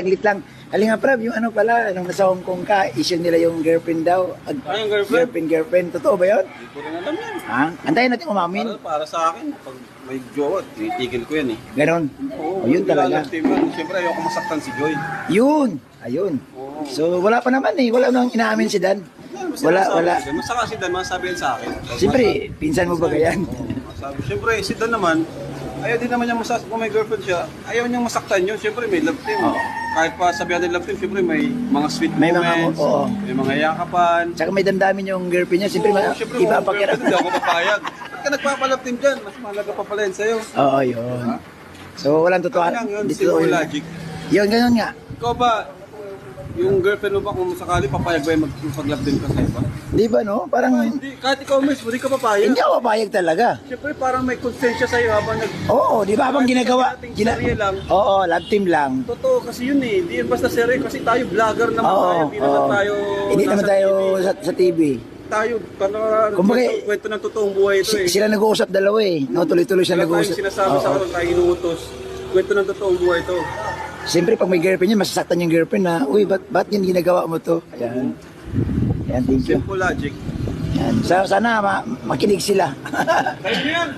saglit lang. Kalinga Prab, yung ano pala, nung nasa Hong Kong ka, issue nila yung girlfriend daw. Yung girlfriend? Girlfriend. Totoo ba yun? Hindi ko rin alam yan. Ha? Antayin natin umamin. Para sa akin, pag may jowa, tinitigil ko yan eh. Ganon. Oo, Yun talaga. Siyempre ayoko masaktan si Joy. Yun. Ayun. Oo. So, wala pa naman eh. Wala nang inaamin si Dan. Wala. Masaka si Dan, masabi yan sa akin. Siyempre, pinsan mo ba ganyan? Masabi. Siyempre, si Dan naman, ayaw din naman niya kung may girlfriend siya, ayaw niyang masaktan yun. Siyempre, may love team. Oo. Kahit pa sabihan din love team, siyempre may mga sweet May mga- moments, oo. may mga yakapan. Tsaka may damdamin yung girlfriend niya. Siyempre, Oo, siyempre, iba ang kung girlfriend, pakiramdam. hindi ako papayag. Ba't ka nagpapalove team dyan? Mas mahalaga pa pala yan sa'yo. Oo, yun. Ha? So, walang totoo. Ano lang yun, Dito simple yun. logic. Yun, ganun nga. Ikaw ba, yung girlfriend mo ba kung sakali papayag ba yung mag-love team ka sa iba? Di ba, no? Parang, Hindi, kahit ikaw mismo, hindi ka papayag. hindi ako papayag talaga. Siyempre, parang may konsensya sa'yo habang Oo, di ba? Habang ginagawa. Serye lang. Oo, love team lang. Totoo, kasi yun eh. Hindi yun basta serye. Kasi tayo vlogger naman Oo, tayo. Hindi naman oo. tayo Hindi naman nasa tayo TV. sa TV. Tayo, para Kumbaga, kwento ng totoong buhay ito eh. Sila nag-uusap dalawa eh. No, tuloy-tuloy siya Wala tayong nag-uusap. sinasabi sa Oo. karon, tayo inuutos. Kwento ng totoong buhay ito. Siyempre, pag may girlfriend niya, masasaktan yung girlfriend na, uy, ba't yun ginagawa mo to? Ayan. Ayan, thank you. Simple logic. Ayan. Sana makinig sila. Kaya yan!